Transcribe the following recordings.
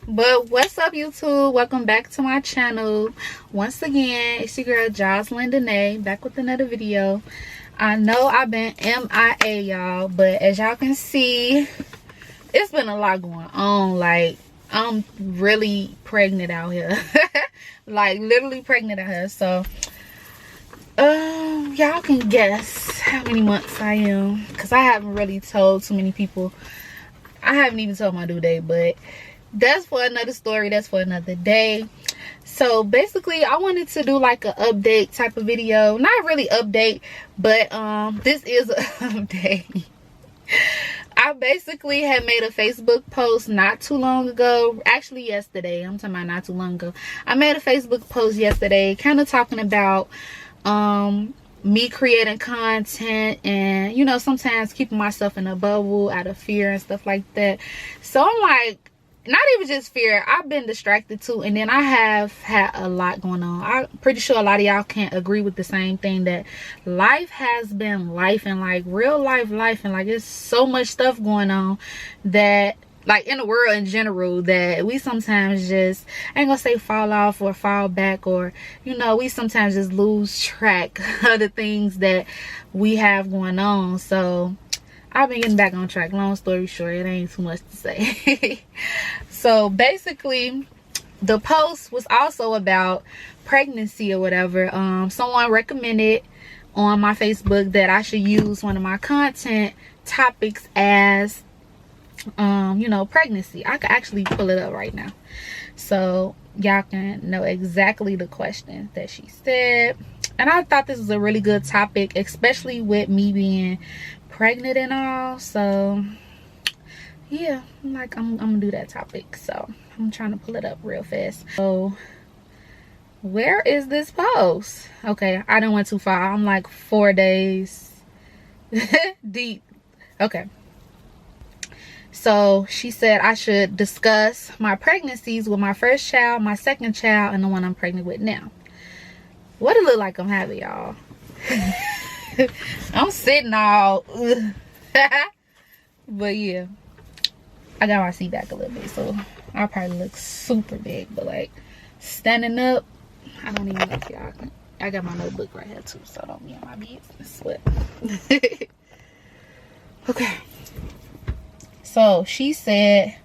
But what's up, YouTube? Welcome back to my channel. Once again, it's your girl Jocelyn Danae, back with another video. I know I've been MIA, y'all, but as y'all can see, it's been a lot going on. Like, I'm really pregnant out here. Like, literally pregnant out here. So y'all can guess how many months I am, because I haven't really told too many people. I haven't even told my due date, but that's for another story. That's for another day. So basically, I wanted to do like an update type of video. Not really update, but this is an update. I basically had made a Facebook post not too long ago. Actually, yesterday. I'm talking about not too long ago. I made a Facebook post yesterday kind of talking about me creating content and, you know, sometimes keeping myself in a bubble out of fear and stuff like that. So I'm like, not even just fear, I've been distracted too, and then I have had a lot going on. I'm pretty sure a lot of y'all can't agree with the same thing, that life has been life, and like real life, and like there's so much stuff going on that, like, in the world in general, that we sometimes just, I ain't gonna say fall off or fall back, or, you know, we sometimes just lose track of the things that we have going on. So I've been getting back on track. Long story short, it ain't too much to say. So basically, the post was also about pregnancy or whatever. Someone recommended on my Facebook that I should use one of my content topics as you know, pregnancy. I could actually pull it up right now so y'all can know exactly the question that she said. And I thought this was a really good topic, especially with me being pregnant and all. So yeah, I'm gonna do that topic. So I'm trying to pull it up real fast. So where is this post? Okay, I didn't went too far. I'm like 4 days deep. Okay, so she said I should discuss my pregnancies with my first child, my second child, and the one I'm pregnant with now. What it look like I'm having, y'all? I'm sitting all but yeah, I got my seat back a little bit, so I probably look super big, but like standing up, I don't even know if y'all can. I got my notebook right here too, so don't be on my business. But okay, so she said,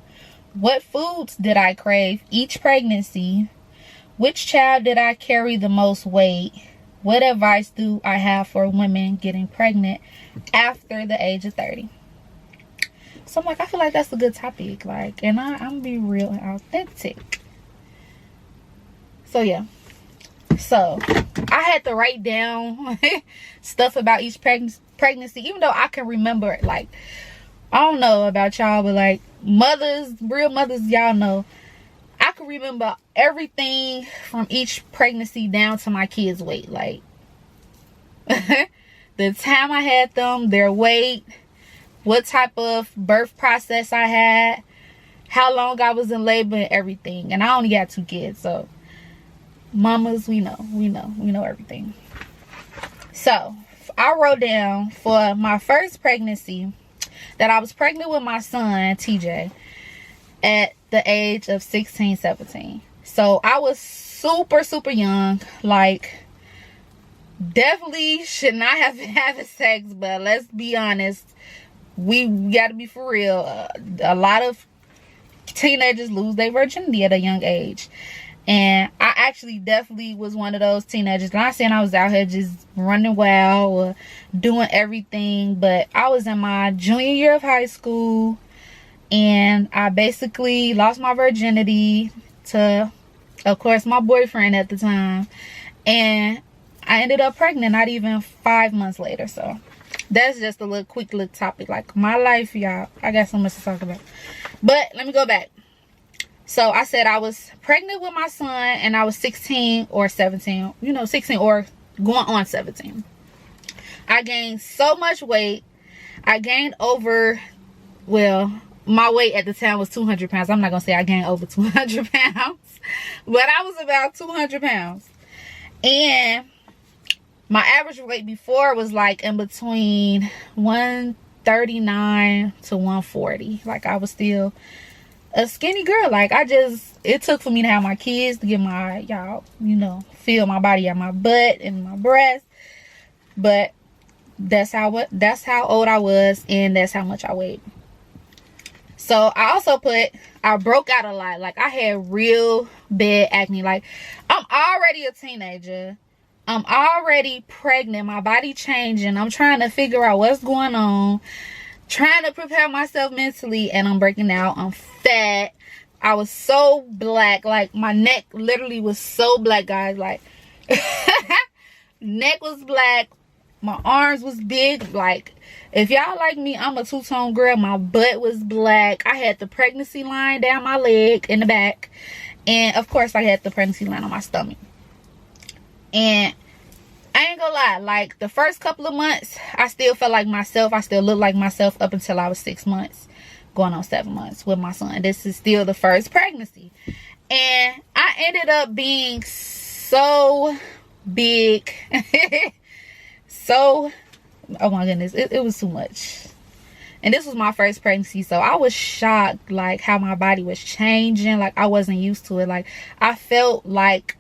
what foods did I crave each pregnancy? Which child did I carry the most weight? What advice do I have for women getting pregnant after the age of 30? So I'm like, I feel like that's a good topic. Like, and I'm gonna be real and authentic. So yeah. So I had to write down stuff about each pregnancy, even though I can remember it. Like, I don't know about y'all, but like mothers, real mothers, y'all know, I can remember everything from each pregnancy down to my kids' weight. Like, the time I had them, their weight, what type of birth process I had, how long I was in labor, and everything. And I only got 2 kids, so mamas, we know everything. So I wrote down for my first pregnancy that I was pregnant with my son, TJ, at the age of 16, 17. So I was super young. Like, definitely should not have been having sex, but let's be honest, we gotta be for real. A lot of teenagers lose their virginity at a young age, and I actually definitely was one of those teenagers. Not saying I was out here just running wild or doing everything, but I was in my junior year of high school, and I basically lost my virginity to, of course, my boyfriend at the time, and I ended up pregnant not even 5 months later. So that's just a little quick little topic. Like, my life, y'all, I got so much to talk about. But let me go back. So I said I was pregnant with my son, and I was 16 or 17, you know, 16 or going on 17. I gained so much weight. I gained over, well, my weight at the time was 200 pounds. I'm not gonna say I gained over 200 pounds, but I was about 200 pounds. And my average weight before was like in between 139 to 140. Like, I was still a skinny girl. Like, it took for me to have my kids to get my, y'all, you know, feel my body at my butt and my breast. But that's how old I was, and that's how much I weighed. So I also I broke out a lot. Like, I had real bad acne. Like, I'm already a teenager. I'm already pregnant. My body changing. I'm trying to figure out what's going on. Trying to prepare myself mentally, and I'm breaking out. I'm fat. I was so black. Like, my neck literally was so black, guys. Like, neck was black. My arms was big. Like, if y'all like me, I'm a two-tone girl. My butt was black. I had the pregnancy line down my leg in the back. And, of course, I had the pregnancy line on my stomach. And I ain't gonna lie, like, the first couple of months, I still felt like myself. I still looked like myself up until I was 6 months, going on 7 months with my son. This is still the first pregnancy. And I ended up being so big. So, oh my goodness, it was too much. And this was my first pregnancy, so I was shocked, like, how my body was changing. Like, I wasn't used to it. Like, I felt like,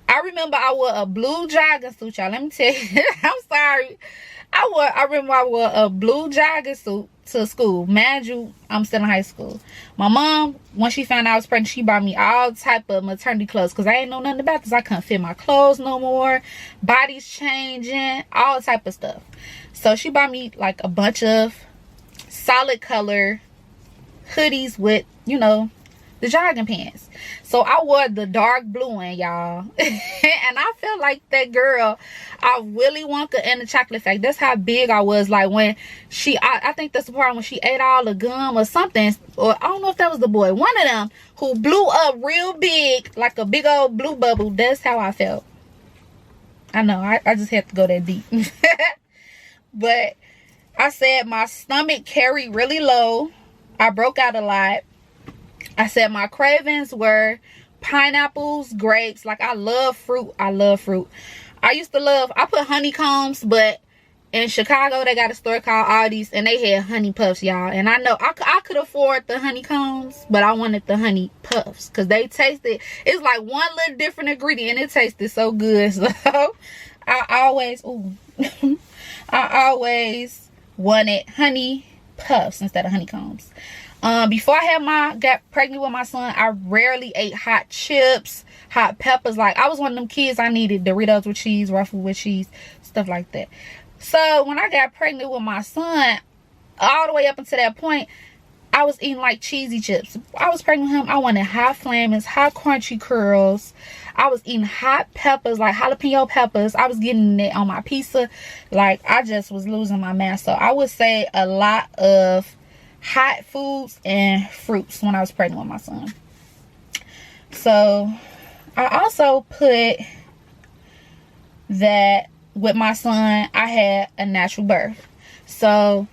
I remember I wore a blue jogging suit, y'all. Let me tell you, I'm sorry. I remember I wore a blue jogging suit to school. Mind you, I'm still in high school. My mom, when she found out I was pregnant, she bought me all type of maternity clothes, because I ain't know nothing about this. I couldn't fit my clothes no more. Body's changing, all type of stuff. So she bought me like a bunch of solid color hoodies with, you know, the jogging pants. So I wore the dark blue one, y'all. And I felt like that girl, I Willy Wonka and the Chocolate Factory. That's how big I was. Like, when I think that's the part when she ate all the gum or something, or I don't know if that was the boy, one of them who blew up real big, like a big old blue bubble. That's how I felt. I know, I just had to go that deep. But I said my stomach carried really low. I broke out a lot. I said my cravings were pineapples, grapes. Like, I love fruit. I love fruit. I put honeycombs, but in Chicago, they got a store called Aldi's, and they had honey puffs, y'all. And I know I could afford the honeycombs, but I wanted the honey puffs, because they tasted, it's like one little different ingredient, and it tasted so good. So I always wanted honey puffs instead of honeycombs. Before I got pregnant with my son, I rarely ate hot chips, hot peppers. Like, I was one of them kids, I needed Doritos with cheese, Ruffles with cheese, stuff like that. So when I got pregnant with my son, all the way up until that point, I was eating like cheesy chips. I was pregnant with him, I wanted hot flamings, hot crunchy curls. I was eating hot peppers, like jalapeno peppers. I was getting it on my pizza. Like, I just was losing my mind. So I would say a lot of hot foods and fruits when I was pregnant with my son. So I also put that with my son, I had a natural birth. So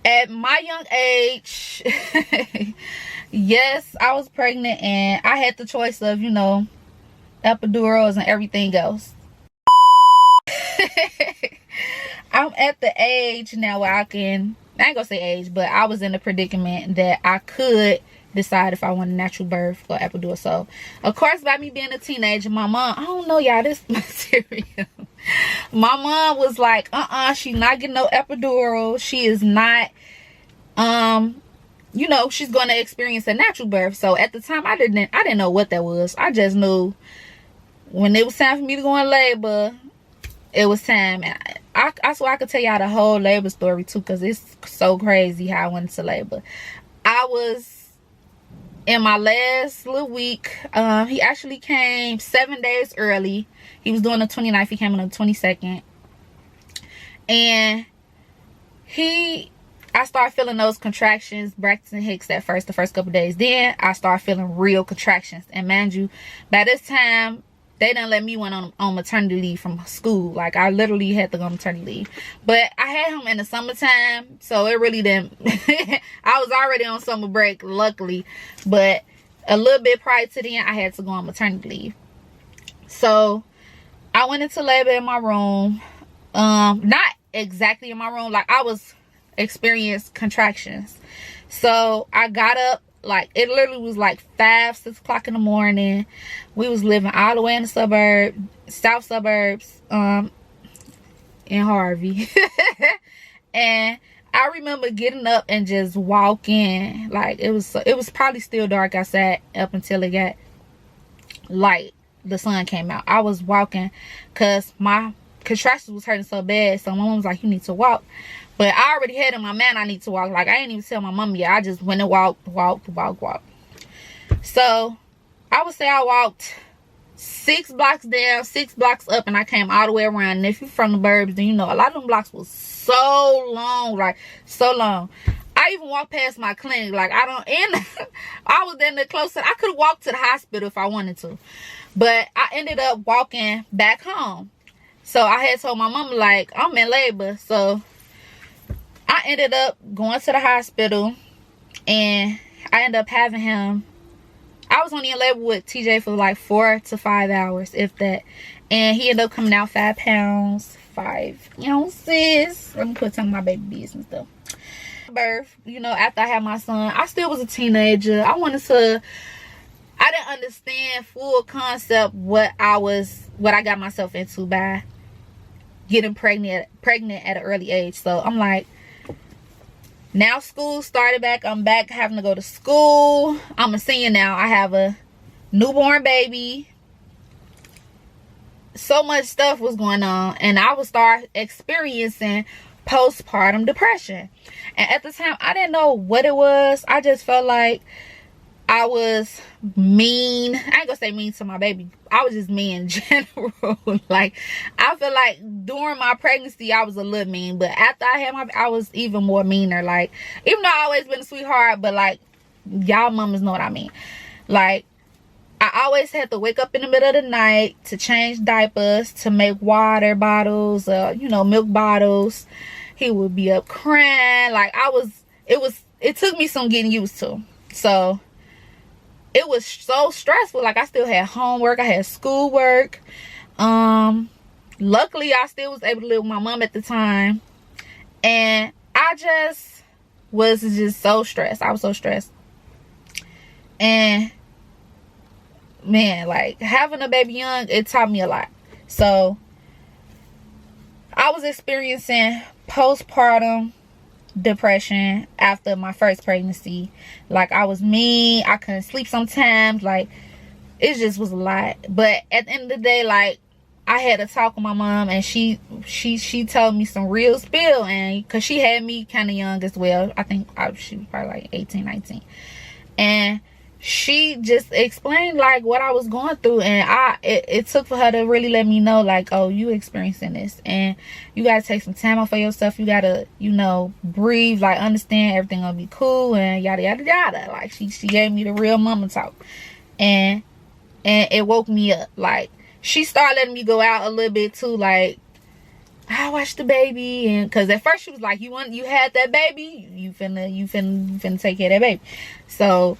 at my young age, yes, I was pregnant, and I had the choice of, you know, epidurals and everything else. I'm at the age now where I ain't gonna say age, but I was in a predicament that I could decide if I want a natural birth or epidural. So, of course, by me being a teenager, my mom, I don't know, y'all, this is material. My mom was like, she's not getting no epidural. She is not, you know, she's going to experience a natural birth. So, at the time, I didn't know what that was. I just knew when it was time for me to go in labor, it was time. And I swear I could tell y'all the whole labor story too, because it's so crazy how I went into labor. I was in my last little week. He actually came 7 days early. He was doing the 29th. He came on the 22nd. And I started feeling those contractions, Braxton Hicks the first couple days. Then I started feeling real contractions. And mind you, by this time, they didn't let me went on maternity leave from school. Like, I literally had to go on maternity leave. But I had him in the summertime, so it really didn't. I was already on summer break, luckily. But a little bit prior to then, I had to go on maternity leave. So I went into labor in my room. Not exactly in my room. Like, I was experiencing contractions. So I got up Like, it literally was like 5, 6 o'clock in the morning. We was living all the way in the suburbs, south suburbs, in Harvey. And I remember getting up and just walking. Like, it was probably still dark outside up until it got light. The sun came out. I was walking because my contractions was hurting so bad. So my mom was like, you need to walk. But I already had in my mind I need to walk. Like, I didn't even tell my mom yet. I just went and walked. So I would say I walked 6 blocks down, 6 blocks up, and I came all the way around. And if you're from the burbs, then you know a lot of them blocks was so long, like so long. I even walked past my clinic. Like, I was in the closest. I could walk to the hospital if I wanted to, but I ended up walking back home. So I had told my mom, like, I'm in labor. So I ended up going to the hospital, and I ended up having him. I was only in labor with TJ for like 4 to 5 hours, if that. And he ended up coming out 5 pounds, 5 ounces. Let me put some of my baby business though. Birth, you know, after I had my son, I still was a teenager. I didn't understand full concept what I got myself into by getting pregnant at an early age. So I'm like, now school started back. I'm back having to go to school. I'm a senior now. I have a newborn baby. So much stuff was going on, and I would start experiencing postpartum depression. And at the time, I didn't know what it was. I just felt like I was mean. I ain't gonna say mean to my baby. I was just mean in general. Like, I feel like during my pregnancy, I was a little mean. But after I had I was even more meaner. Like, even though I always been a sweetheart, but like, y'all mamas know what I mean. Like, I always had to wake up in the middle of the night to change diapers, to make water bottles, milk bottles. He would be up crying. Like, it took me some getting used to. So it was so stressful. Like, I still had homework, I had schoolwork. Luckily I still was able to live with my mom at the time, and I just was so stressed. I was so stressed. And man, like, having a baby young, it taught me a lot. So I was experiencing postpartum depression after my first pregnancy. Like, I was mean, I couldn't sleep sometimes. Like, it just was a lot. But at the end of the day, like, I had a talk with my mom, and she told me some real spill. And because she had me kind of young as well. I think she was probably like 18, 19. And she just explained like what I was going through, and it took for her to really let me know, like, oh, you experiencing this, and you gotta take some time out for yourself. You gotta, breathe, like, understand everything gonna be cool, and yada yada yada. Like, she gave me the real mama talk, and it woke me up. Like, she started letting me go out a little bit too. Like, I watched the baby, and because at first she was like, you had that baby, you finna take care of that baby. So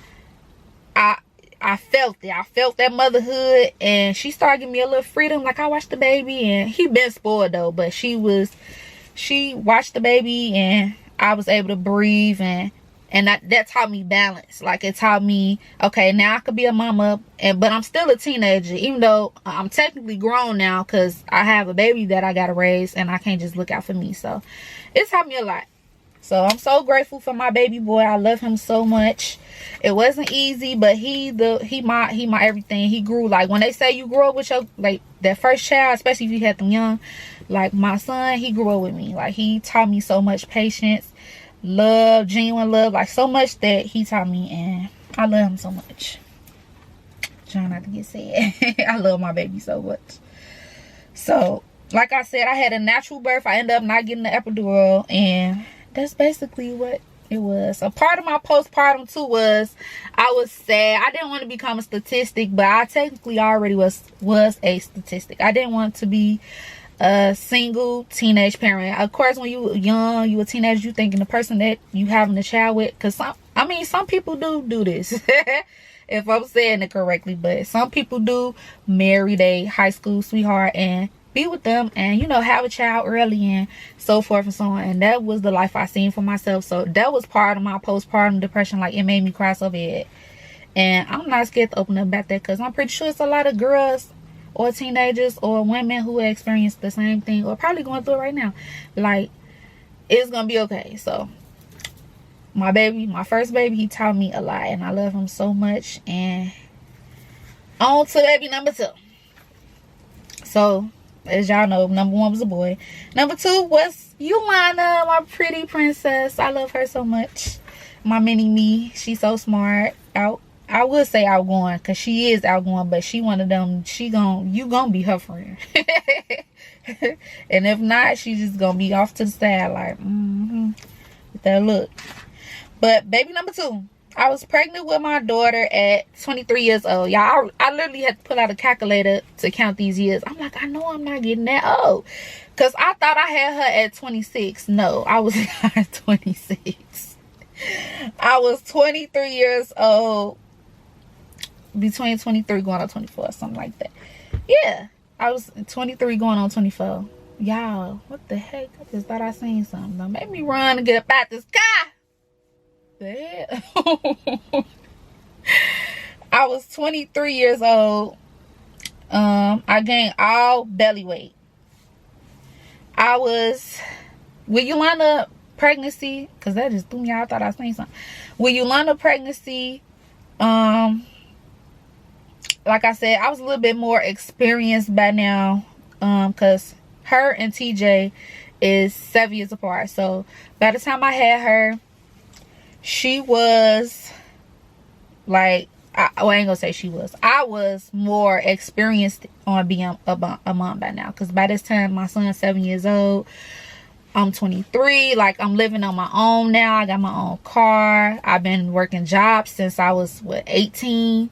I felt it. I felt that motherhood, and she started giving me a little freedom. Like, I watched the baby, and he been spoiled though, but she watched the baby, and I was able to breathe, and that taught me balance. Like, it taught me, okay, now I could be a mama, but I'm still a teenager, even though I'm technically grown now, because I have a baby that I gotta raise, and I can't just look out for me. So it taught me a lot. So I'm so grateful for my baby boy. I love him so much. It wasn't easy, but he my everything. He grew. Like, when they say you grow up with your, like, that first child, especially if you had them young, like my son, he grew up with me. Like, he taught me so much patience, love, genuine love, like, so much that he taught me, and I love him so much. Trying not to get sad. I love my baby so much. So, like I said, I had a natural birth. I ended up not getting the epidural, and that's basically what it was. A part of my postpartum too was I was sad. I didn't want to become a statistic, but I technically already was a statistic. I didn't want to be a single teenage parent. Of course, when you were young, you were a teenager, you thinking the person that you having a child with, because some people do this. If I'm saying it correctly, but some people do marry their high school sweetheart, and be with them and, you know, have a child early and so forth and so on. And that was the life I seen for myself. So that was part of my postpartum depression. Like, it made me cry so bad. And I'm not scared to open up about that, because I'm pretty sure it's a lot of girls or teenagers or women who experience the same thing or probably going through it right now. Like, it's gonna be okay. So my baby, my first baby, he taught me a lot, and I love him so much. And on to baby number 2. So as y'all know, number 1 was a boy. Number 2 was Yolanda, my pretty princess. I love her so much. My mini me. She's so smart. I would say outgoing, because she is outgoing, but she one of them, you gonna be her friend. And if not, she just gonna be off to the side, like, with that look. But baby number 2, I was pregnant with my daughter at 23 years old. Y'all, I literally had to pull out a calculator to count these years. I'm like, I know I'm not getting that old, because I thought I had her at 26. No, I was not 26. I was 23 years old, between 23 going on 24, something like that. Yeah, I was 23 going on 24. Y'all, what the heck? I just thought I seen something. Don't make me run and get up out this car. The hell? I was 23 years old. I gained all belly weight. I was with Yolanda pregnancy, because that just threw me out. I thought I seen something. With Yolanda pregnancy, like I said, I was a little bit more experienced by now, because her and TJ is 7 years apart. So by the time I had her, she was like, I ain't gonna say she was. I was more experienced on being a mom by now, because by this time my son's 7 years old. I'm 23. Like, I'm living on my own now. I got my own car. I've been working jobs since I was 18,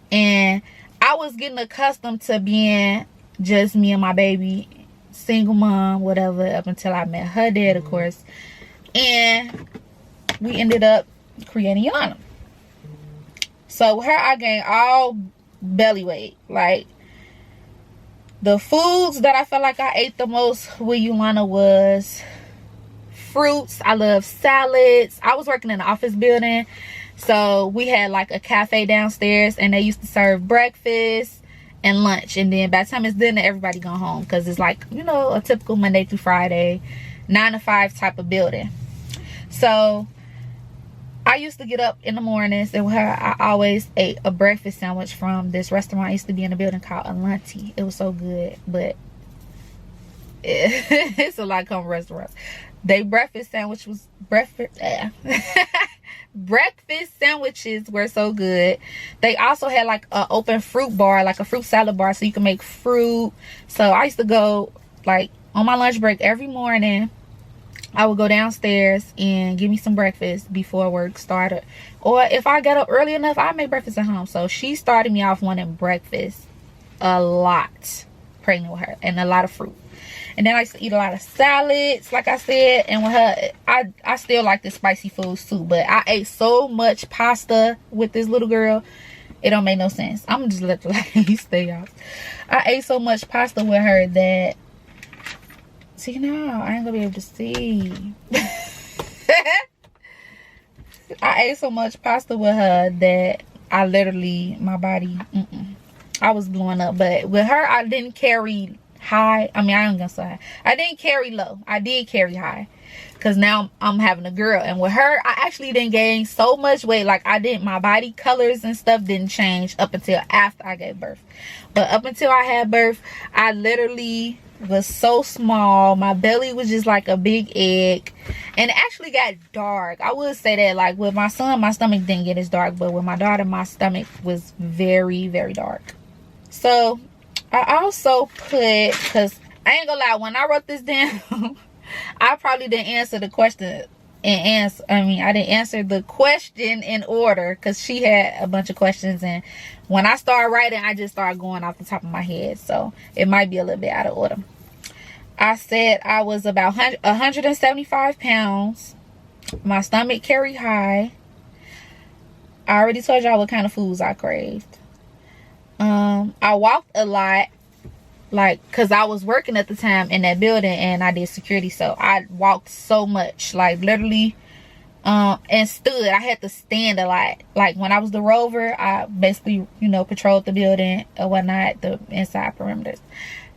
and I was getting accustomed to being just me and my baby, single mom, whatever, up until I met her dad, of course. And we ended up creating Yana. So with her, I gained all belly weight. Like, the foods that I felt like I ate the most with Yolanda was fruits. I love salads. I was working in an office building, so we had like a cafe downstairs, and they used to serve breakfast and lunch. And then by the time it's dinner, everybody go home, because it's like, you know, a typical Monday through Friday 9 to 5 type of building. So I used to get up in the mornings, and with her, I always ate a breakfast sandwich from this restaurant I used to be in the building called Unplanned. It was so good, but it's a lot of common restaurants. They breakfast sandwich was breakfast sandwiches were so good. They also had like an open fruit bar, like a fruit salad bar, so you can make fruit. So I used to go, like, on my lunch break every morning. I would go downstairs and give me some breakfast before work started. Or if I got up early enough, I make breakfast at home. So she started me off wanting breakfast a lot, pregnant with her, and a lot of fruit. And then I used to eat a lot of salads, like I said. And with her, I still like the spicy foods too. But I ate so much pasta with this little girl, it don't make no sense. I'm just let the ladies stay off. I ate so much pasta with her that, see, now I ain't gonna be able to see. I ate so much pasta with her that I literally, my body, I was blowing up. But with her, I didn't carry high. I mean, I ain't gonna say high. I didn't carry low. I did carry high, because now I'm having a girl. And with her, I actually didn't gain so much weight. Like, I didn't, my body colors and stuff didn't change up until after I gave birth. But up until I had birth, I literally was so small. My belly was just like a big egg, and it actually got dark. I would say that, like, with my son, my stomach didn't get as dark, but with my daughter, my stomach was very, very dark. So I also put, because I ain't gonna lie, when I wrote this down, I probably didn't answer the question I didn't answer the question in order, because she had a bunch of questions, and when I started writing, I just started going off the top of my head, so it might be a little bit out of order. I said I was about 175 pounds. My stomach carried high. I already told y'all what kind of foods I craved. I walked a lot. like, because I was working at the time in that building and I did security, so I walked so much, like literally, and stood. I had to stand a lot. Like when I was the rover, I basically, you know, patrolled the building or whatnot, the inside perimeters.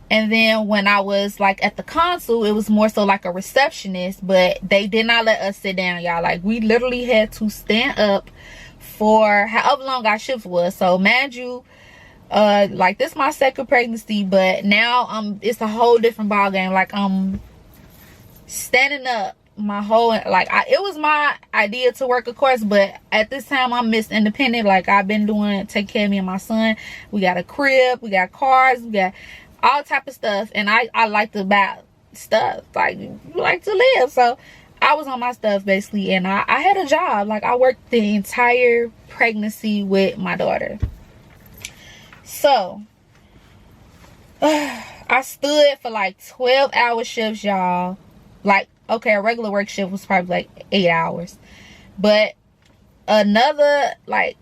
And then when I was like at the console, it was more so like a receptionist, but they did not let us sit down, y'all. Like we literally had to stand up for however long our shift was. So mind you, like this is my second pregnancy, but now it's a whole different ball game. Like I'm standing up my whole, like it was my idea to work, of course, but at this time I'm Miss Independent. Like I've been doing, take care of me and my son. We got a crib, we got cars, we got all type of stuff, and I like to buy stuff. Like you like to live, so I was on my stuff basically, and I had a job. Like I worked the entire pregnancy with my daughter. So I stood for like 12-hour shifts, y'all. Like, okay, a regular work shift was probably like 8 hours, but another, like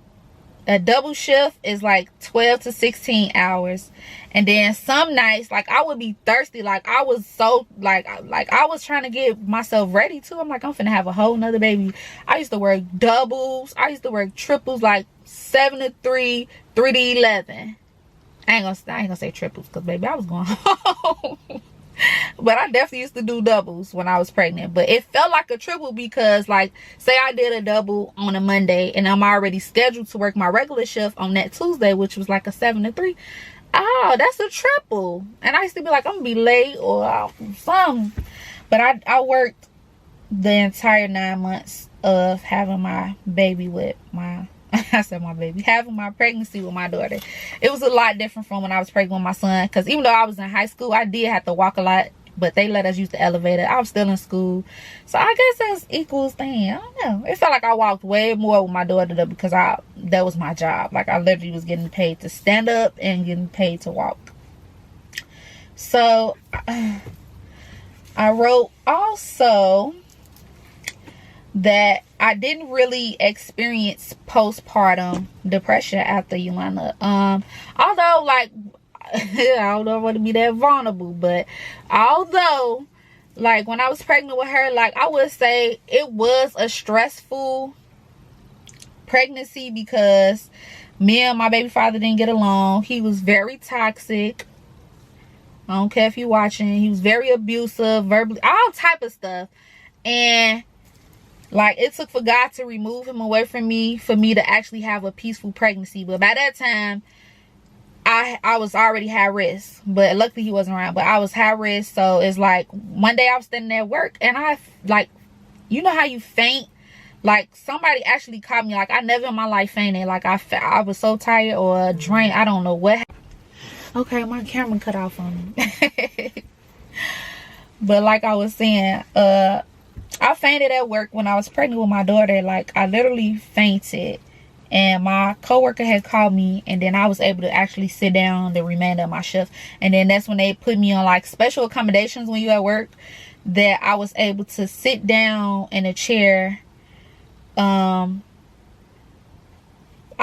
a double shift is like 12 to 16 hours. And then some nights, like I would be thirsty. Like I was so, like I was trying to get myself ready too. I'm like, I'm finna have a whole nother baby. I used to work doubles. I used to work triples, like 7 to 3, 3 to 11. I ain't gonna say triples, because baby, I was going home. But I definitely used to do doubles when I was pregnant. But it felt like a triple because, like, say I did a double on a Monday and I'm already scheduled to work my regular shift on that Tuesday, which was like a 7 to 3. Oh, that's a triple. And I used to be like, I'm gonna be late or something. But I worked the entire 9 months of having my baby with my I said my baby, having my pregnancy with my daughter. It was a lot different from when I was pregnant with my son, because even though I was in high school, I did have to walk a lot, but they let us use the elevator. I was still in school, so I guess that's equals thing. I don't know. It felt like I walked way more with my daughter though, because that was my job. Like I literally was getting paid to stand up and getting paid to walk. So I wrote also that I didn't really experience postpartum depression after Yolanda. Although, like, I don't want to be that vulnerable, but although, like, when I was pregnant with her, like, I would say it was a stressful pregnancy because me and my baby father didn't get along. He was very toxic. I don't care if you're watching. He was very abusive, verbally, all type of stuff. And like, it took for God to remove him away from me for me to actually have a peaceful pregnancy. But by that time, I was already high risk. But luckily he wasn't around. But I was high risk. So it's like, one day I was standing at work and I, like, you know how you faint? Like, somebody actually caught me. Like, I never in my life fainted. Like, I was so tired or drained. I don't know what happened. Okay, my camera cut off on me. But like I was saying, I fainted at work when I was pregnant with my daughter. Like, I literally fainted. And my coworker had called me. And then I was able to actually sit down the remainder of my shift. And then that's when they put me on, like, special accommodations when you're at work. That I was able to sit down in a chair.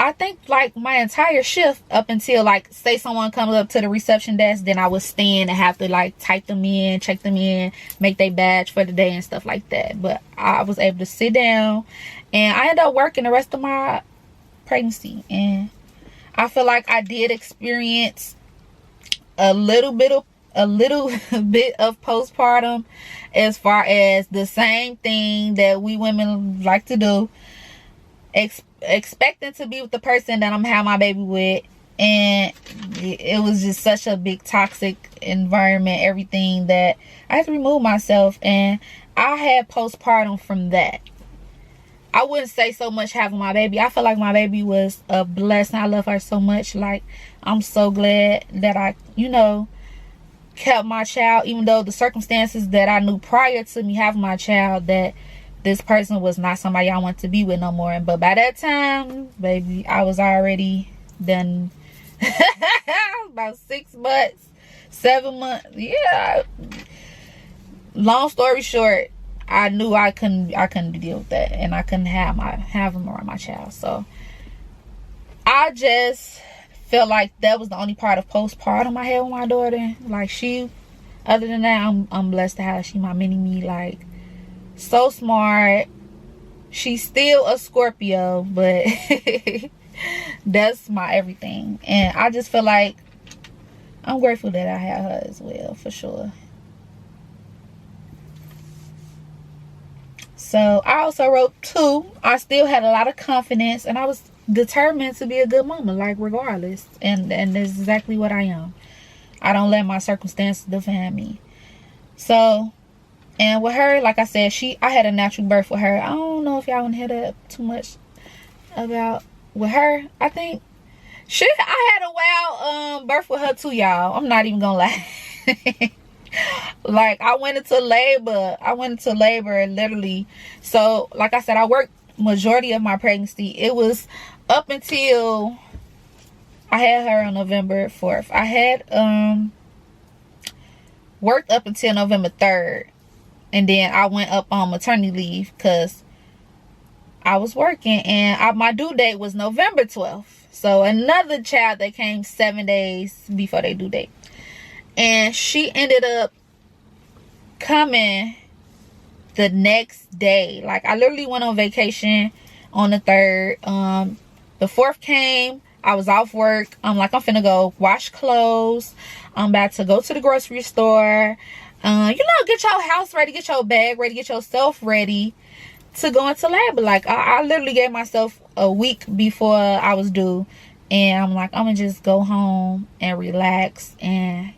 I think, like, my entire shift up until, like, say someone comes up to the reception desk, then I would stand and have to, like, type them in, check them in, make their badge for the day and stuff like that. But I was able to sit down, and I ended up working the rest of my pregnancy. And I feel like I did experience a little bit of postpartum, as far as the same thing that we women like to do, expecting to be with the person that I'm having my baby with. And it was just such a big toxic environment, everything, that I had to remove myself. And I had postpartum from that. I wouldn't say so much having my baby. I feel like my baby was a blessing. I love her so much. Like, I'm so glad that I, kept my child, even though the circumstances that I knew prior to me having my child, that this person was not somebody I want to be with no more. But by that time, baby, I was already done. About 6 months, 7 months. Yeah. Long story short, I knew I couldn't deal with that, and I couldn't have him around my child. So I just felt like that was the only part of postpartum I had with my daughter. Like, other than that, I'm blessed to have she my mini me. Like, so smart. She's still a Scorpio, but that's my everything. And I just feel like I'm grateful that I had her as well, for sure. So I also wrote 2. I still had a lot of confidence, and I was determined to be a good mama, like, regardless. And that's exactly what I am. I don't let my circumstances define me. So, and with her, like I said, I had a natural birth with her. I don't know if y'all want to hear that too much about with her. I think I had a wild birth with her too, y'all. I'm not even gonna lie. Like, I went into labor literally. So, like I said, I worked majority of my pregnancy. It was up until I had her on November 4th. I had worked up until November 3rd. And then I went up on maternity leave because I was working. And my due date was November 12th. So another child that came 7 days before their due date. And she ended up coming the next day. Like, I literally went on vacation on the 3rd. The 4th came. I was off work. I'm like, I'm finna go wash clothes. I'm about to go to the grocery store. Get your house ready, get your bag ready, get yourself ready to go into labor. Like, I literally gave myself a week before I was due. And I'm like, I'm gonna just go home and relax and,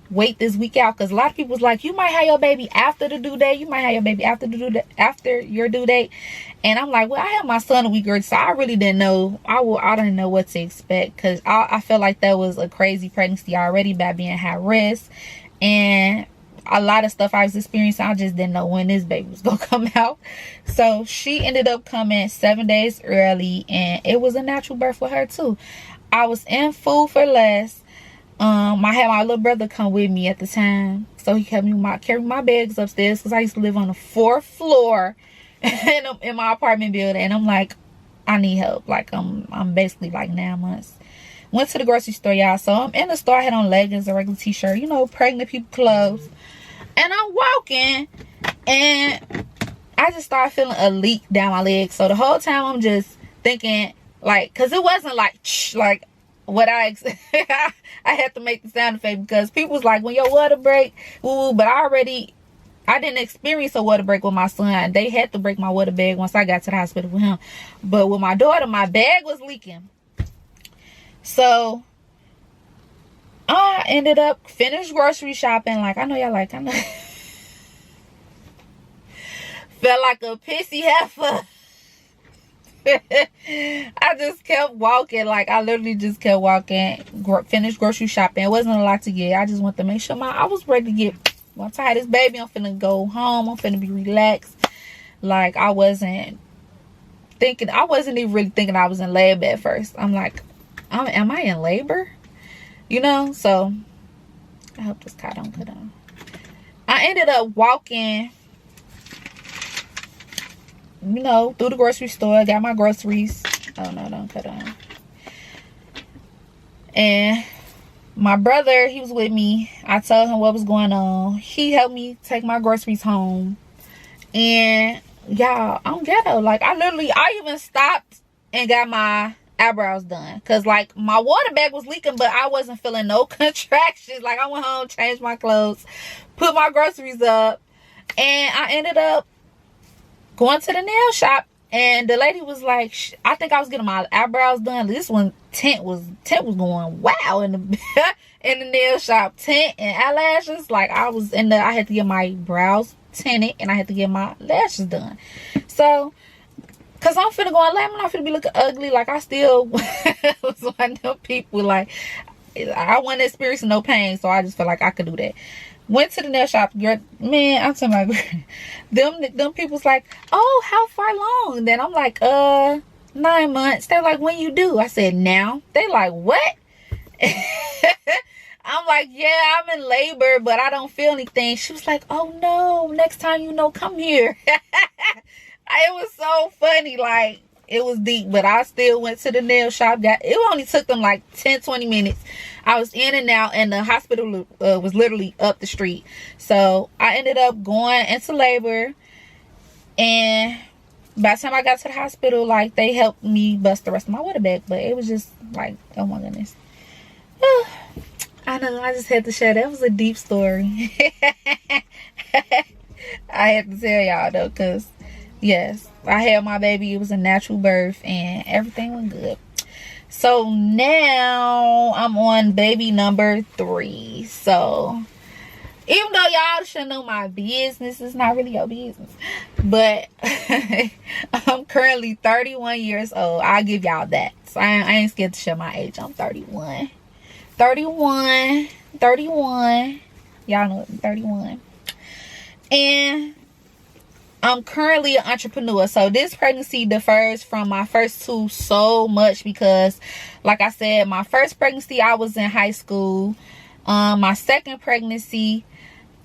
wait this week out. Because a lot of people's like, you might have your baby after the due date. You might have your baby after your due date. And I'm like, well, I had my son a week early, so I really didn't know. I didn't know what to expect. Because I felt like that was a crazy pregnancy already by being high risk. And a lot of stuff I was experiencing, I just didn't know when this baby was gonna come out. So she ended up coming 7 days early, and it was a natural birth for her too. I was in Food for Less. I had my little brother come with me at the time, so he carried my bags upstairs because I used to live on the 4th floor in my apartment building. And I'm like, I need help. Like, I'm basically like 9 months. Went to the grocery store, y'all. So I'm in the store. I had on leggings, a regular t-shirt, pregnant people clothes. And I'm walking, and I just started feeling a leak down my leg. So the whole time I'm just thinking, like, because it wasn't like what I had to make the sound effect, because people was like, when your water break, ooh, but I didn't experience a water break with my son. They had to break my water bag once I got to the hospital with him. But with my daughter, my bag was leaking. So I ended up finished grocery shopping. Like, I know felt like a pissy heifer. I just kept walking. Like, I literally just kept walking. Finished grocery shopping. It wasn't a lot to get. I just wanted to make sure I was ready to get. Once I had this baby, I'm finna go home. I'm finna be relaxed. Like, I wasn't even really thinking I was in labor at first. I'm like, am I in labor? So I hope this car don't cut on. I ended up walking, through the grocery store. Got my groceries. Oh no, don't cut on. And my brother, he was with me. I told him what was going on. He helped me take my groceries home. And y'all, I'm ghetto. Like, I even stopped and got my eyebrows done, because like my water bag was leaking, but I wasn't feeling no contractions. Like, I went home, changed my clothes, put my groceries up, and I ended up going to the nail shop. And the lady was like, I think I was getting my eyebrows done. This one tint was going wow in the in the nail shop. Tint and eyelashes. Like, I had to get my brows tinted, and I had to get my lashes done. So, because I'm finna go in labor, I'm not finna be looking ugly. Like, I still was one of them people, like, I wasn't experiencing no pain, so I just felt like I could do that. Went to the nail shop. Girl, man, I'm talking about, them people's like, oh, how far along? Then I'm like, 9 months. They're like, when you do? I said, now. They like, what? I'm like, yeah, I'm in labor, but I don't feel anything. She was like, oh no, next time come here. It was so funny. Like, It was deep, but I still went to the nail shop. It only took them like 10-20 minutes. I was in and out, and the hospital was literally up the street. So I ended up going into labor, and by the time I got to the hospital, like, they helped me bust the rest of my water back. But it was just like, oh my goodness. I know, I just had to share. That was a deep story. I had to tell y'all though, because yes, I had my baby. It was a natural birth and everything went good. So now I'm on baby number 3. So even though y'all should know my business, it's not really your business. But I'm currently 31 years old. I'll give y'all that. So I ain't scared to share my age. I'm 31. 31. Y'all know it, 31. And I'm currently an entrepreneur. So this pregnancy differs from my first 2 so much because, like I said, my first pregnancy, I was in high school. My second pregnancy,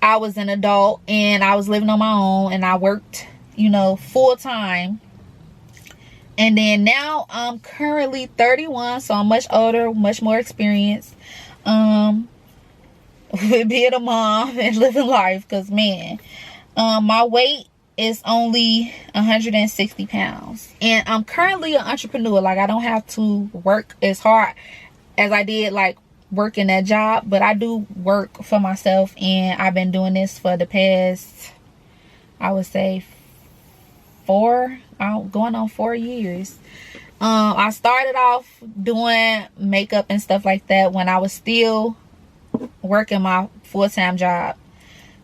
I was an adult and I was living on my own, and I worked, you know, full time. And then now I'm currently 31, so I'm much older, much more experienced with being a mom and living life. Because, man, my weight is only 160 pounds. And I'm currently an entrepreneur. Like, I don't have to work as hard as I did, like, working that job. But I do work for myself. And I've been doing this for the past, I would say, going on 4 years. I started off doing makeup and stuff like that when I was still working my full-time job.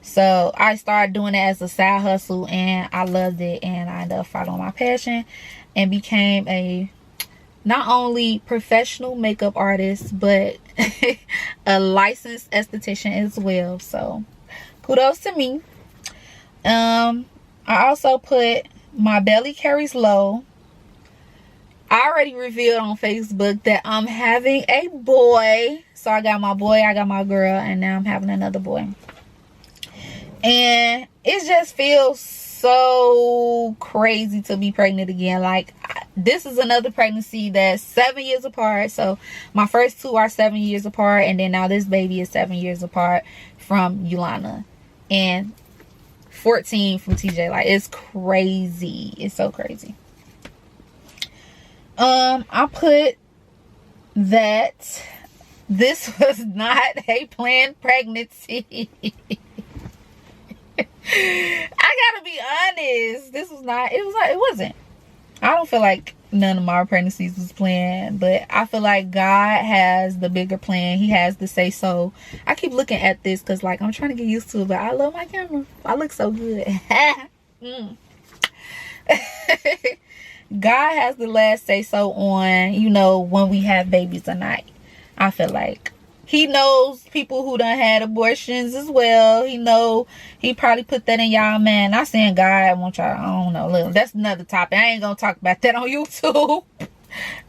So I started doing it as a side hustle, and I loved it, and I ended up following my passion and became a not only professional makeup artist, but a licensed esthetician as well. So kudos to me. I also put my belly carries low. I already revealed on Facebook that I'm having a boy. So I got my boy, I got my girl, and now I'm having another boy. And it just feels so crazy to be pregnant again. Like, this is another pregnancy that's 7 years apart. So my first 2 are 7 years apart, and then now this baby is 7 years apart from Yulana, and 14 from TJ. Like, it's crazy. It's so crazy. I put that this was not a planned pregnancy. I gotta be honest. This was not. It wasn't. I don't feel like none of my pregnancies was planned, but I feel like God has the bigger plan. He has the say so. I keep looking at this because, like, I'm trying to get used to it, but I love my camera. I look so good. God has the last say so on, you know, when we have babies or not. I feel like he knows people who done had abortions as well. He probably put that in y'all, man. Not saying God want y'all, I don't know. Look, that's another topic. I ain't gonna talk about that on YouTube.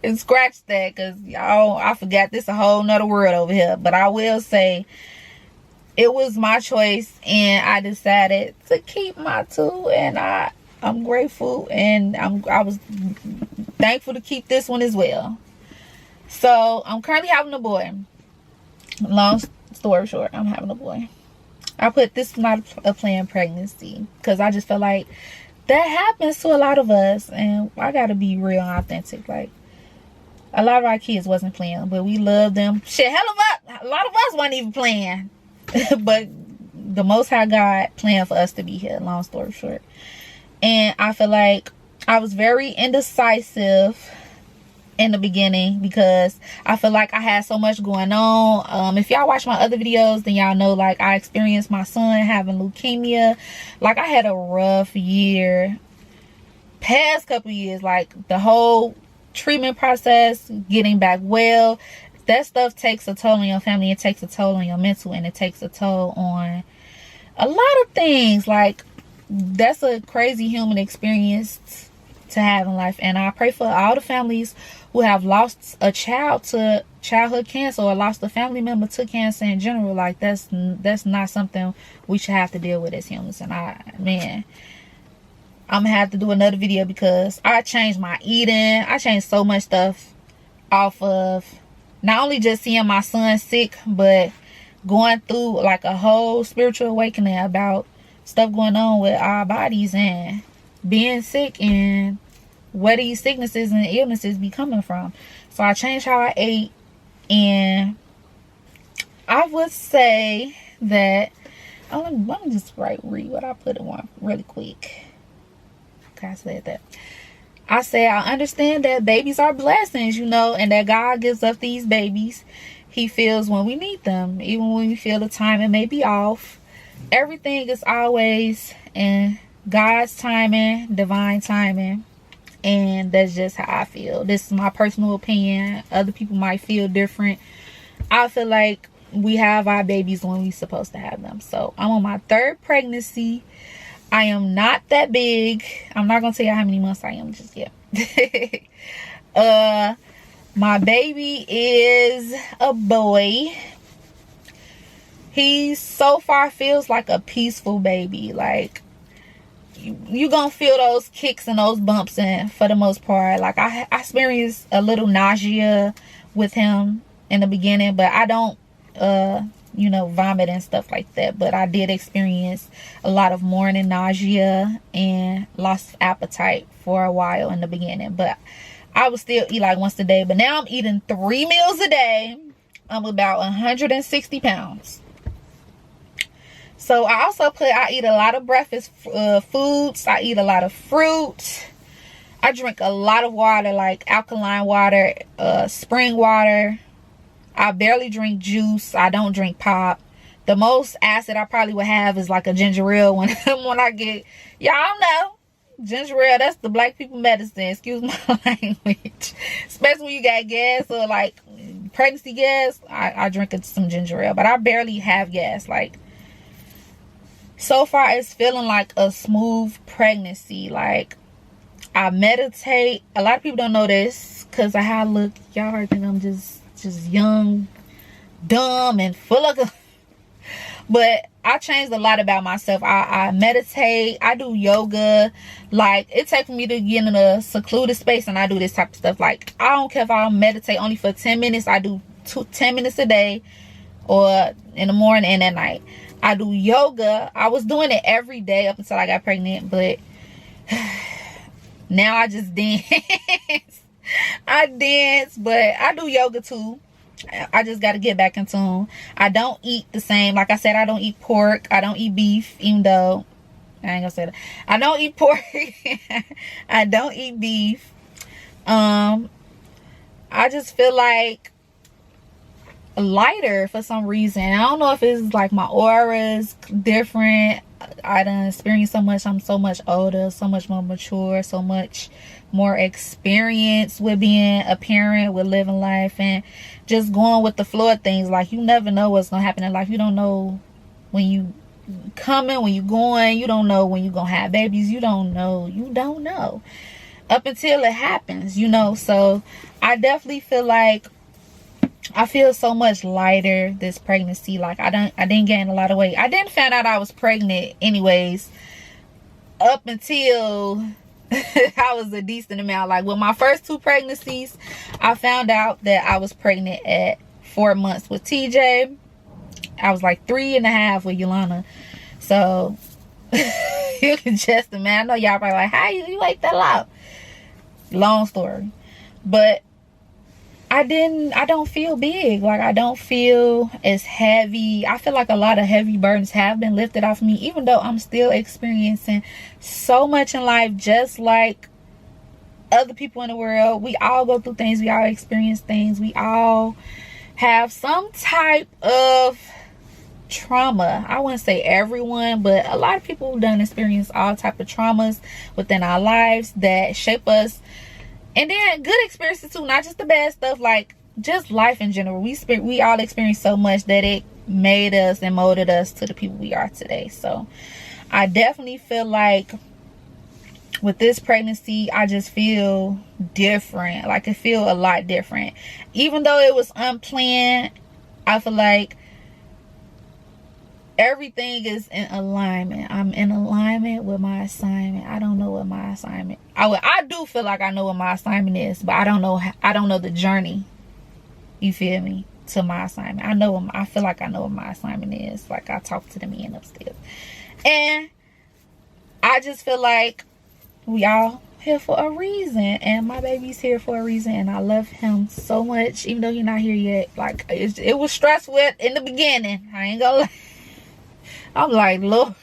And scratch that, because y'all, I forgot this a whole nother world over here. But I will say, it was my choice, and I decided to keep my 2, and I'm grateful, and I was thankful to keep this one as well. So I'm currently having a boy. Long story short, I'm having a boy. I put this is not a planned pregnancy because I just feel like that happens to a lot of us, and I gotta be real and authentic. Like, a lot of our kids wasn't planned, but we love them. Shit, hell of a lot of us wasn't even planned. But the Most High God planned for us to be here, long story short. And I feel like I was very indecisive in the beginning because I feel like I had so much going on. If y'all watch my other videos, then y'all know, like, I experienced my son having leukemia. Like, I had a rough year. Past couple years, like, the whole treatment process, getting back well, that stuff takes a toll on your family. It takes a toll on your mental, and it takes a toll on a lot of things. Like, that's a crazy human experience to have in life. And I pray for all the families who have lost a child to childhood cancer, or lost a family member to cancer in general. Like, that's not something we should have to deal with as humans. And man, I'm gonna have to do another video because I changed my eating. I changed so much stuff off of not only just seeing my son sick, but going through like a whole spiritual awakening about stuff going on with our bodies and being sick and where these sicknesses and illnesses be coming from. So I changed how I ate, and I would say that let me just read what I put in one really quick. Okay, I said that. I say I understand that babies are blessings, you know, and that God gives us these babies He feels when we need them, even when we feel the timing may be off. Everything is always in God's timing, divine timing, and that's just how I feel. This is my personal opinion. Other people might feel different. I feel like we have our babies when we're supposed to have them. So I'm on my 3rd pregnancy. I am not that big. I'm not gonna tell you how many months I am just yet. My baby is a boy. He so far feels like a peaceful baby. Like you gonna feel those kicks and those bumps, and for the most part, like I experienced a little nausea with him in the beginning, but I don't you know, vomit and stuff like that. But I did experience a lot of morning nausea and lost of appetite for a while in the beginning, but I would still eat like once a day. But now I'm eating 3 meals a day. I'm about 160 pounds. So I eat a lot of breakfast foods. I eat a lot of fruit. I drink a lot of water, like alkaline water, spring water. I barely drink juice. I don't drink pop. The most acid I probably would have is like a ginger ale when I get, y'all know, ginger ale, that's the black people medicine. Excuse my language. Especially when you got gas or like pregnancy gas. I drink some ginger ale, but I barely have gas. Like, so far it's feeling like a smooth pregnancy. Like, I meditate. A lot of people don't know this because of how I look. Y'all heard think I'm just young, dumb, and full of but I changed a lot about myself. I meditate. I do yoga. Like, it takes me to get in a secluded space and I do this type of stuff. Like, I don't care if I meditate only for 10 minutes. I do 10 minutes a day, or in the morning and at night. I do yoga. I was doing it every day up until I got pregnant, but now I just dance. I dance, but I do yoga too. I just got to get back in tune. I don't eat the same. Like I said, I don't eat pork. I don't eat beef, even though I ain't gonna say that. I don't eat pork. I don't eat beef. I just feel like lighter for some reason. I don't know if it's like my aura is different. I done experienced so much. I'm so much older, so much more mature, so much more experience with being a parent, with living life, and just going with the flow of things. Like, you never know what's gonna happen in life. You don't know when you coming, when you going. You don't know when you gonna have babies. You don't know up until it happens, you know. So I definitely feel like I feel so much lighter this pregnancy. Like, I didn't gain a lot of weight. I didn't find out I was pregnant anyways up until I was a decent amount. Like, with my first 2 pregnancies, I found out that I was pregnant at 4 months with TJ. I was like 3.5 with Yolanda. So you can just imagine. I know y'all probably like, how you ate that out? Long story. But I don't feel big. Like, I don't feel as heavy. I feel like a lot of heavy burdens have been lifted off me, even though I'm still experiencing so much in life, just like other people in the world. We all go through things. We all experience things. We all have some type of trauma. I wouldn't say everyone, but a lot of people have done experience all type of traumas within our lives that shape us. And then good experiences too, not just the bad stuff, like just life in general. We all experience so much that it made us and molded us to the people we are today. So I definitely feel like with this pregnancy, I just feel different. Like, I feel a lot different. Even though it was unplanned, I feel like everything is in alignment. I'm in alignment with my assignment. I don't know what my assignment, I do feel like I know what my assignment is, but I don't know the journey, you feel me, to my assignment. I feel like I know what my assignment is. Like, I talk to the men upstairs, and I just feel like we all here for a reason, and my baby's here for a reason, and I love him so much, even though he's not here yet. Like, it was stressful in the beginning, I ain't gonna lie. I'm like, Lord.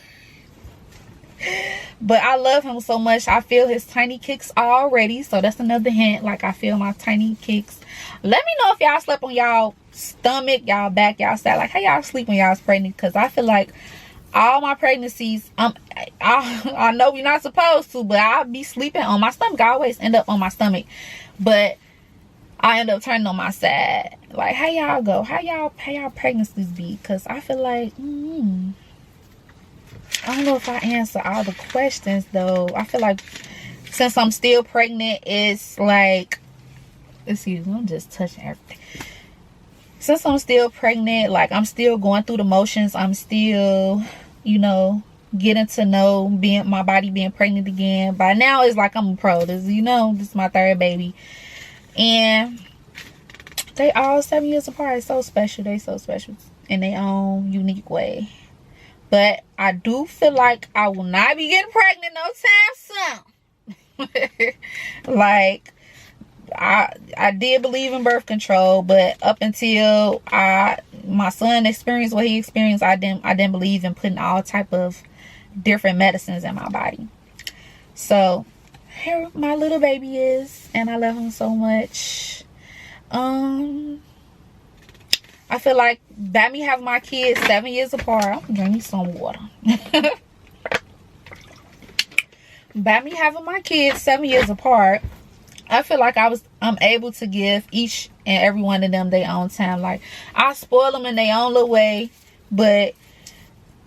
But I love him so much. I feel his tiny kicks already. So that's another hint. Like, I feel my tiny kicks. Let me know if y'all slept on y'all stomach, y'all back, y'all side. Like, how y'all sleep when y'all's pregnant? Because I feel like all my pregnancies, I know we're not supposed to, but I'll be sleeping on my stomach. I always end up on my stomach. But I end up turning on my side. Like, how y'all go? How y'all pregnancies be? Because I feel like, I don't know if I answer all the questions though. I feel like since I'm still pregnant, it's like, excuse me, I'm just touching everything. Since I'm still pregnant, like, I'm still going through the motions. I'm still, you know, getting to know my body being pregnant again. By now, it's like I'm a pro. This is my third baby. And they all 7 years apart. It's so special. They so special in their own unique way. But I do feel like I will not be getting pregnant no time soon. Like, I did believe in birth control, but up until my son experienced what he experienced, I didn't believe in putting all type of different medicines in my body. So here my little baby is, and I love him so much. I feel like by me having my kids 7 years apart, I'm gonna drink me some water. By me having my kids 7 years apart, I feel like I'm able to give each and every one of them their own time. Like, I spoil them in their own little way, but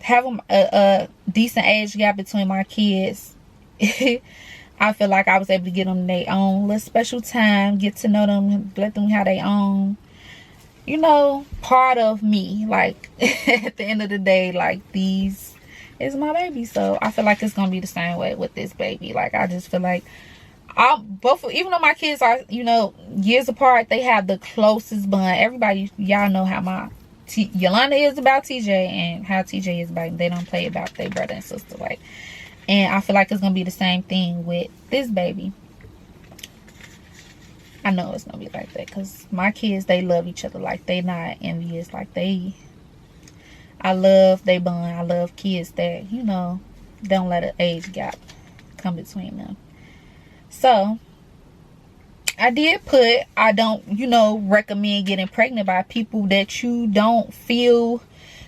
having a decent age gap between my kids, I feel like I was able to get them their own little special time, get to know them, let them have their own, you know, part of me. Like, at the end of the day, like, these is my baby. So I feel like it's gonna be the same way with this baby. Like, I just feel like even though my kids are, you know, years apart, they have the closest bond. Everybody, y'all know how my Yolanda is about TJ and how TJ is about, they don't play about their brother and sister. Like, and I feel like it's gonna be the same thing with this baby. I know it's gonna be like that, because my kids, they love each other. Like, they not envious. Like, I love they bond. I love kids that, you know, don't let an age gap come between them. So I did put, I don't, you know, recommend getting pregnant by people that you don't feel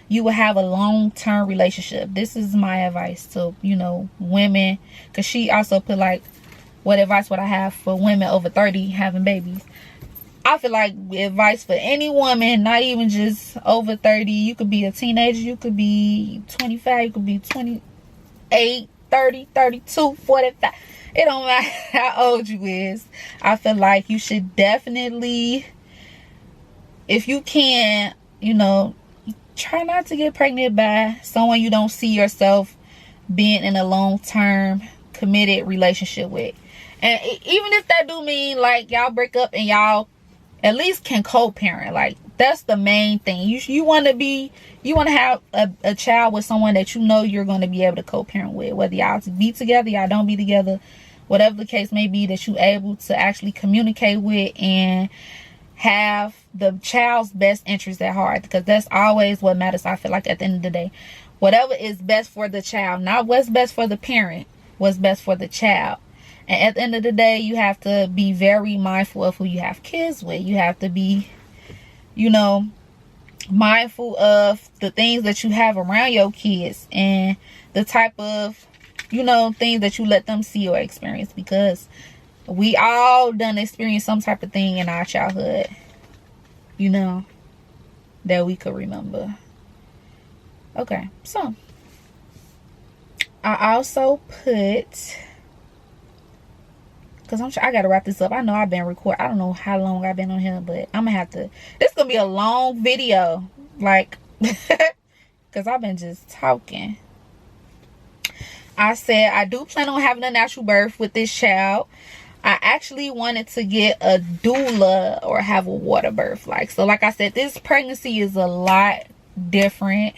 you will have a long-term relationship. This is my advice to, you know, women, because she also put, like, what advice would I have for women over 30 having babies? I feel like advice for any woman, not even just over 30. You could be a teenager, you could be 25, you could be 28, 30, 32, 45. It don't matter how old you is. I feel like you should definitely, if you can, you know, try not to get pregnant by someone you don't see yourself being in a long-term committed relationship with. And even if that do mean, like, y'all break up and y'all at least can co-parent. Like, that's the main thing. You want to have a child with someone that you know you're going to be able to co-parent with, whether y'all be together, y'all don't be together, whatever the case may be, that you able to actually communicate with and have the child's best interest at heart, because that's always what matters. I feel like at the end of the day, whatever is best for the child, not what's best for the parent, what's best for the child. And at the end of the day, you have to be very mindful of who you have kids with. You have to be, you know, mindful of the things that you have around your kids and the type of, you know, things that you let them see or experience, because we all done experience some type of thing in our childhood, you know, that we could remember. Okay, so I also put, because I gotta wrap this up. I know I've been recording, I don't know how long I've been on here, but I'm gonna have to, this gonna be a long video. Like, because I've been just talking. I said I do plan on having a natural birth with this child. I actually wanted to get a doula or have a water birth. So like I said, this pregnancy is a lot different.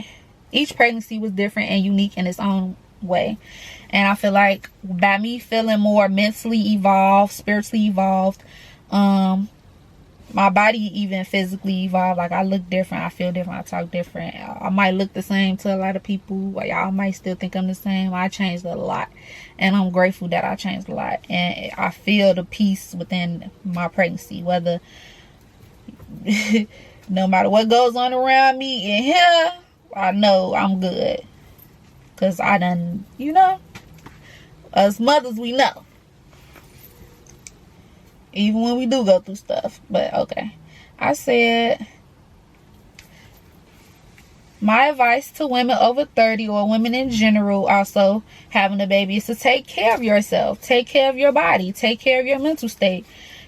Each pregnancy was different and unique in its own way. And I feel like by me feeling more mentally evolved, spiritually evolved, my body even physically evolved. Like, I look different, I feel different, I talk different. I might look the same to a lot of people. Y'all might still think I'm the same. I changed a lot, and I'm grateful that I changed a lot. And I feel the peace within my pregnancy, whether no matter what goes on around me in here, I know I'm good, because I done, us mothers, we know, even when we do go through stuff. But okay, I said my advice to women over 30, or women in general also having a baby, is to take care of yourself, take care of your body, take care of your mental state.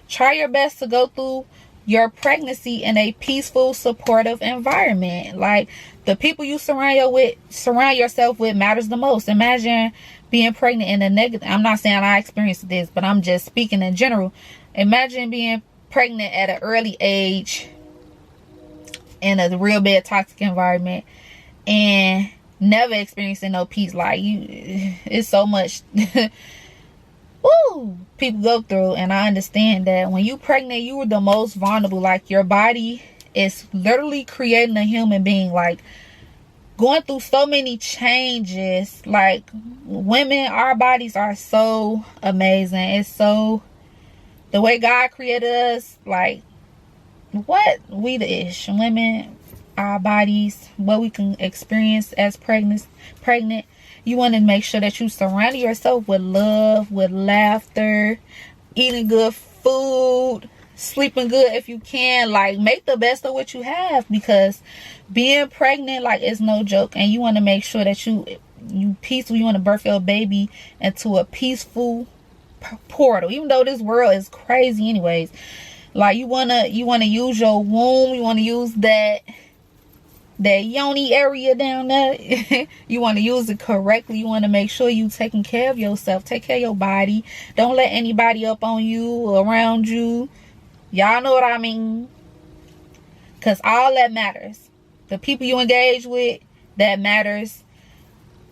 Try your best to go through your pregnancy in a peaceful, supportive environment. Like, the people you surround yourself with matters the most. Imagine being pregnant in a negative, I'm not saying I experienced this, but I'm just speaking in general. Imagine being pregnant at an early age in a real bad toxic environment and never experiencing no peace. Like, it's so much woo, people go through. And I understand that when you pregnant, you are the most vulnerable. Like, your body is literally creating a human being, like, going through so many changes. Like, women, our bodies are so amazing. It's so, the way God created us, like, what we the ish women, our bodies, what we can experience as pregnant. You want to make sure that you surround yourself with love, with laughter, eating good food, sleeping good if you can. Like, make the best of what you have, because being pregnant, like, it's no joke. And you want to make sure that you peaceful. You want to birth your baby into a peaceful portal, even though this world is crazy anyways. Like, you want to use your womb, you want to use that yoni area down there. You want to use it correctly. You want to make sure you taking care of yourself, take care of your body. Don't let anybody up on you, around you. Y'all know what I mean, because all that matters. The people you engage with, that matters.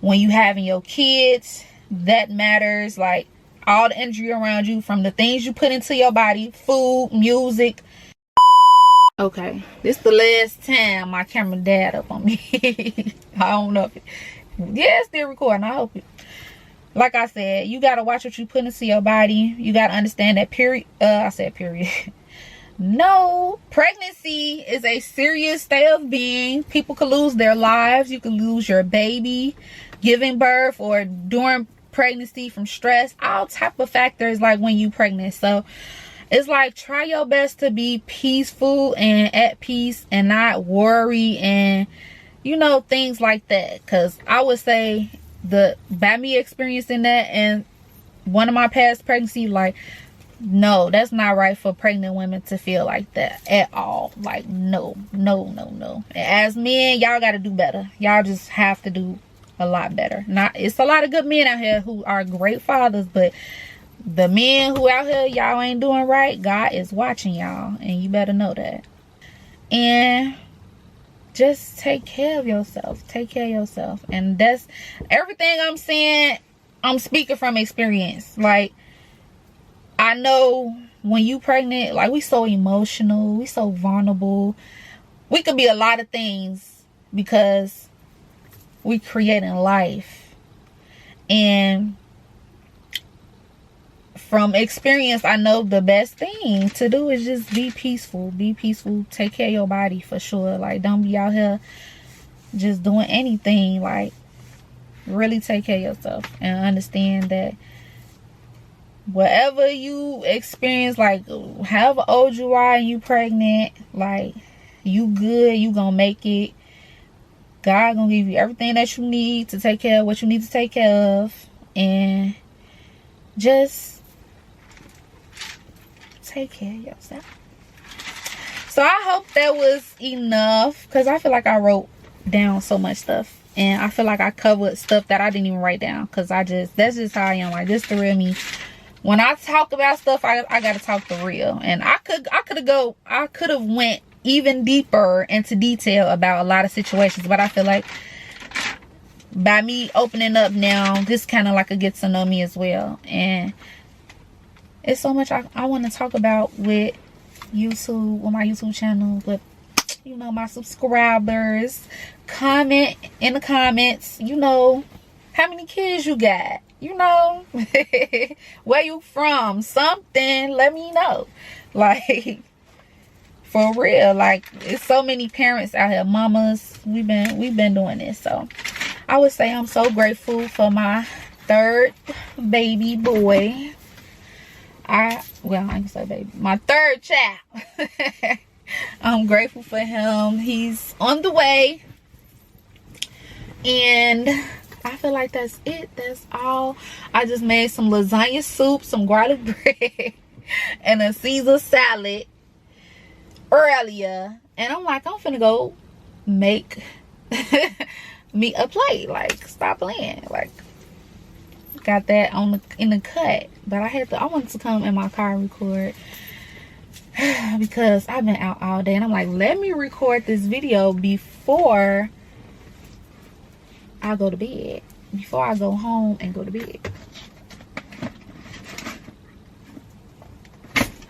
When you having your kids, that matters. Like, all the energy around you, from the things you put into your body, food, music. Okay, this the last time my camera died up on me. I don't know if it's still recording. I hope it. Like I said, you gotta watch what you put into your body. You gotta understand that I said period. No, pregnancy is a serious state of being. People could lose their lives. You could lose your baby giving birth, or during pregnancy from stress, all type of factors, like when you pregnant. So it's like, try your best to be peaceful and at peace and not worry and things like that. Because I would say, by me experiencing that and one of my past pregnancy, like, no, that's not right for pregnant women to feel like that at all. Like, no. As men, y'all got to do better. Y'all just have to do a lot better. It's a lot of good men out here who are great fathers, but the men who out here, y'all ain't doing right. God is watching y'all, and you better know that. And just take care of yourself. Take care of yourself. And that's everything I'm saying. I'm speaking from experience. Like, I know when you pregnant, like, we so emotional, we so vulnerable. We could be a lot of things because we creating life. And from experience, I know the best thing to do is just be peaceful. Be peaceful. Take care of your body for sure. Like, don't be out here just doing anything. Like, really take care of yourself and understand that whatever you experience, like, however old you are and you pregnant, like, you good, you gonna make it. God gonna give you everything that you need to take care of what you need to take care of. And just take care of yourself. So I hope that was enough, because I feel like I wrote down so much stuff. And I feel like I covered stuff that I didn't even write down, because that's just how I am. Like, this the real me. When I talk about stuff, I gotta talk the real. And I could have went even deeper into detail about a lot of situations, but I feel like by me opening up now, this kind of like a get to know me as well. And it's so much I want to talk about with YouTube, on my YouTube channel, but you know, my subscribers, comment in the comments, you know, how many kids you got, you know, where you from, something, let me know. Like, for real, like, it's so many parents out here, mamas, we've been doing this. So I would say I'm so grateful for my third baby boy. I ain't gonna say baby, my third child. I'm grateful for him. He's on the way. And I feel like that's it. That's all. I just made some lasagna soup, some garlic bread, and a Caesar salad earlier. And I'm like, I'm finna go make me a plate. Like, stop playing. Like, got that in the cut. But I wanted to come in my car and record, because I've been out all day, and I'm like, let me record this video before I go to bed, before I go home and go to bed.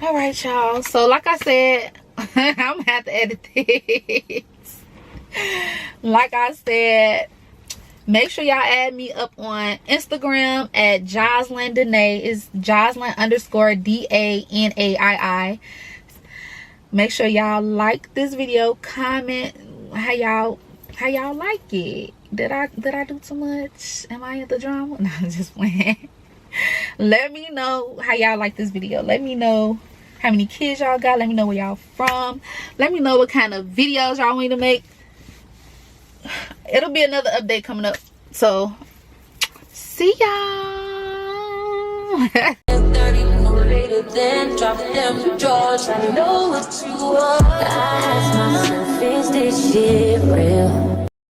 All right, y'all, so like I said, I'm gonna have to edit this. Like I said, make sure y'all add me up on Instagram at Jocelyn Danae. It's Jocelyn _DANAII. Make sure y'all like this video, comment how y'all like it. Did I do too much? Am I in the drama? No, I'm just playing. Let me know how y'all like this video. Let me know how many kids y'all got. Let me know where y'all from. Let me know what kind of videos y'all want me to make. It'll be another update coming up. So, see y'all. Then drop them drawers. I know what you want. I ask myself, is this shit real?